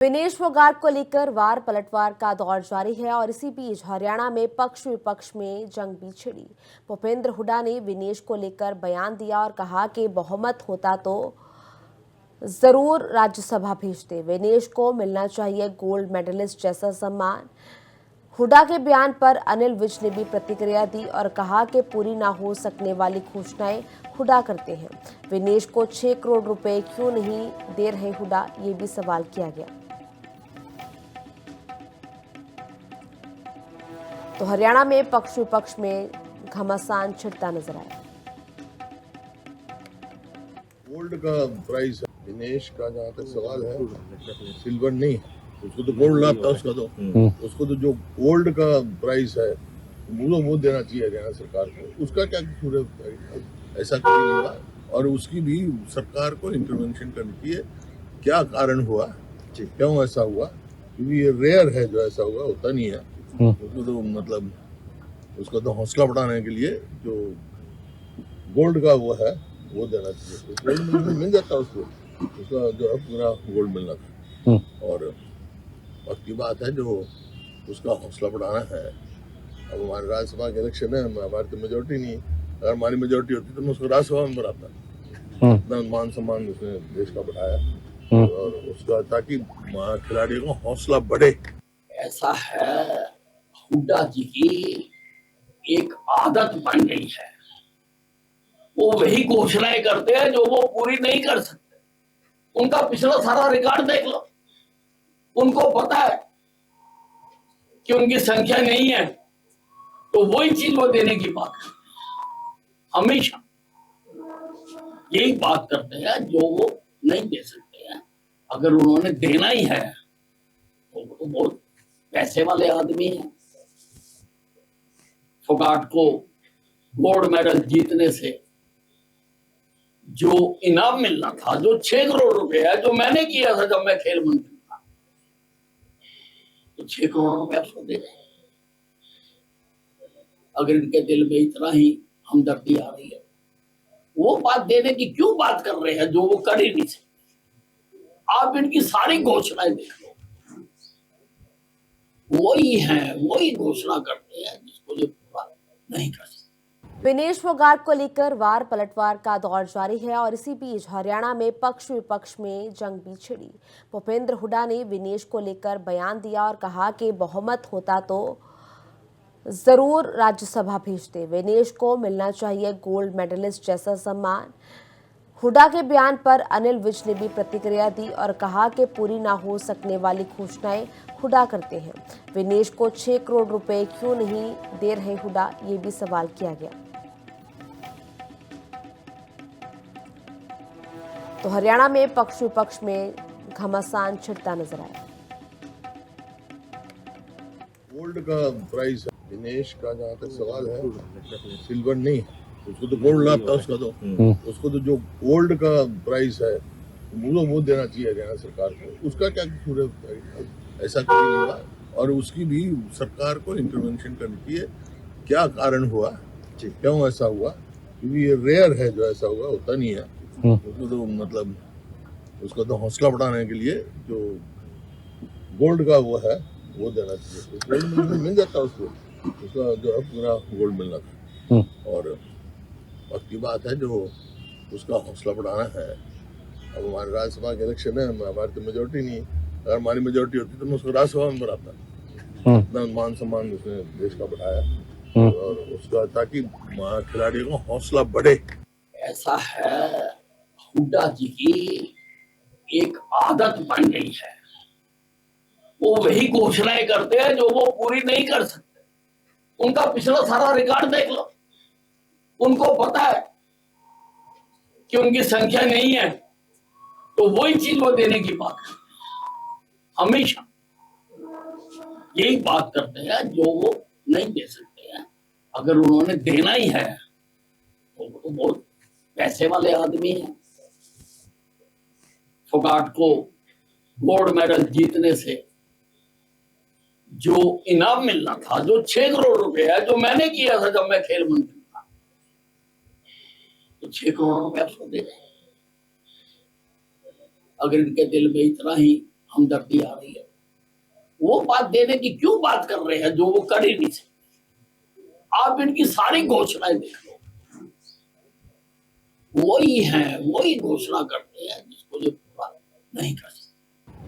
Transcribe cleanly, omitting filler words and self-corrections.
विनेश फोगाट को लेकर वार पलटवार का दौर जारी है और इसी बीच हरियाणा में पक्ष विपक्ष में जंग भी छिड़ी। भूपेंद्र हुड्डा ने विनेश को लेकर बयान दिया और कहा कि बहुमत होता तो जरूर राज्यसभा भेजते। विनेश को मिलना चाहिए गोल्ड मेडलिस्ट जैसा सम्मान। हुड्डा के बयान पर अनिल विज ने भी प्रतिक्रिया दी और कहा कि पूरी ना हो सकने वाली घोषणाएं हुड्डा करते हैं। विनेश को 6 करोड़ रुपए क्यों नहीं दे रहे हुड्डा, ये भी सवाल किया गया। तो हरियाणा में पक्ष विपक्ष में घमासान छिड़ता नजर आया। गोल्ड का प्राइस है दिनेश का, जहाँ तक सवाल है सिल्वर नहीं, उसको तो गोल्ड लाभ था उसका, तो उसको तो जो गोल्ड का प्राइस है मुंह देना चाहिए हरियाणा सरकार को। उसका क्या कसूर है? ऐसा कभी नहीं हुआ और उसकी भी सरकार को इंटरवेंशन करनी चाहिए। क्या कारण हुआ, क्यों ऐसा हुआ, क्योंकि ये रेयर है जो ऐसा हुआ, होता नहीं है। उसको तो मतलब उसका तो हौसला बढ़ाने के लिए जो गोल्ड का वो है वो देना चाहिए। गोल्ड मिल जाता उसको, उसका जो है पूरा गोल्ड मिलना था। और वक्त की बात है जो उसका हौसला बढ़ाना है। अब हमारे राज्यसभा के इलेक्शन है, हमारी तो मेजोरिटी नहीं। अगर हमारी मेजोरिटी होती तो मैं उसको राज्यसभा में बनाता। इतना मान सम्मान उसने देश का बढ़ाया और उसका, ताकि खिलाड़ियों का हौसला बढ़े। ऐसा है, हुड्डा जी की एक आदत बन गई है, वो वही घोषणाएं करते हैं जो वो पूरी नहीं कर सकते। उनका पिछला सारा रिकॉर्ड देख लो, उनको पता है कि उनकी संख्या नहीं है, तो वही चीज वो देने की बात करते हैं। हमेशा यही बात करते हैं जो वो नहीं दे सकते हैं। अगर उन्होंने देना ही है तो वो बहुत पैसे वाले आदमी हैं। फोगाट को गोल्ड मेडल जीतने से जो इनाम मिलना था, जो 6 करोड़ रुपए है, जो मैंने किया था जब मैं खेल मंत्री था, तो 6 करोड़ रुपए उसको दे दें। अगर इनके दिल में इतना ही हमदर्दी आ रही है, वो बात देने की क्यों बात कर रहे हैं जो वो कर ही नहीं सकते? आप इनकी सारी घोषणाएं देख लो, वही है, वही घोषणा करते हैं जिसको जो पूरा नहीं कर सकते। विनेश फोगाट को लेकर वार पलटवार का दौर जारी है और इसी बीच हरियाणा में पक्ष विपक्ष में जंग भी छिड़ी। भूपेंद्र हुड्डा ने विनेश को लेकर बयान दिया और कहा कि बहुमत होता तो जरूर राज्यसभा भेजते। विनेश को मिलना चाहिए गोल्ड मेडलिस्ट जैसा सम्मान। हुड्डा के बयान पर अनिल विज ने भी प्रतिक्रिया दी और कहा कि पूरी ना हो सकने वाली घोषणाएं हुड्डा करते हैं। विनेश को 6 करोड़ रुपए क्यों नहीं दे रहे हुड्डा, ये भी सवाल किया गया। तो हरियाणा में पक्ष विपक्ष में घमासान छिड़ता नजर आया। गोल्ड का प्राइस है दिनेश का, जहाँ तक सवाल है सिल्वर नहीं, उसको तो गोल्ड लाभ था उसका, तो उसको तो जो गोल्ड का प्राइस है मुंह देना चाहिए हरियाणा सरकार को। उसका क्या कसूर है? ऐसा कभी नहीं हुआ और उसकी भी सरकार को इंटरवेंशन करनी चाहिए। क्या कारण हुआ, क्यों ऐसा हुआ, क्योंकि ये रेयर है जो ऐसा हुआ, होता नहीं है। उसको तो मतलब उसका तो हौसला बढ़ाने के लिए जो गोल्ड का वो है वो देना चाहिए। गोल्ड मिल जाता उसको, उसका जो है पूरा गोल्ड मिलना था। और वक्त की बात है जो उसका हौसला बढ़ाना है। अब हमारे राज्यसभा के इलेक्शन है, हमारी तो मेजोरिटी नहीं। अगर हमारी मेजोरिटी होती तो मैं उसको राज्यसभा में बनाता। इतना मान सम्मान उसने देश का बढ़ाया और उसका, ताकि खिलाड़ियों का हौसला बढ़े। ऐसा है, हुड्डा जी की एक आदत बन गई है, वो वही घोषणाएं करते हैं जो वो पूरी नहीं कर सकते। उनका पिछला सारा रिकॉर्ड देख लो, उनको पता है कि उनकी संख्या नहीं है, तो वही चीज वो देने की बात करते हैं। हमेशा यही बात करते हैं जो वो नहीं दे सकते हैं। अगर उन्होंने देना ही है तो वो बहुत पैसे वाले आदमी हैं। फोगाट को गोल्ड मेडल जीतने से जो इनाम मिलना था, जो 6 करोड़ रुपए है, जो मैंने किया था जब मैं खेल मंत्री था, तो 6 करोड़ रुपए उसको दे दें। अगर इनके दिल में इतना ही हमदर्दी आ रही है। वो बात देने की क्यों बात कर रहे हैं जो वो कर ही नहीं सकते। आप इनकी सारी घोषणाएं देख लो, वही है, वही घोषणा करते हैं जिसको जो पूरा नहीं कर सकते।